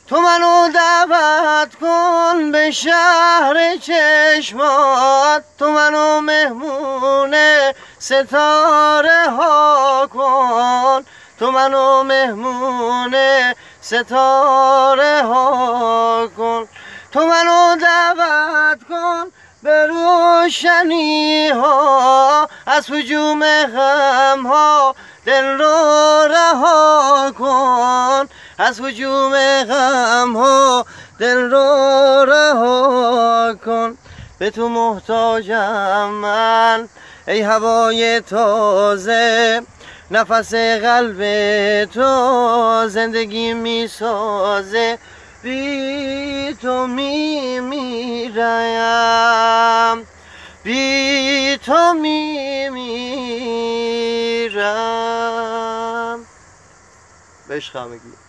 تو منو دعوت کن به شهر چشمات، تو منو مهمون ستاره ها کن، تو منو مهمون ستاره ها کن. تو منو دعوت کن به روشنی ها، از هجوم غم ها دل رو رها کن، از هجوم غم ها دل رو رها کن. به تو محتاجم من ای هوای تازه، نفس قلب تو زندگی می سازه، بی تو می میرم، بی تو می میرم. عشق همگی.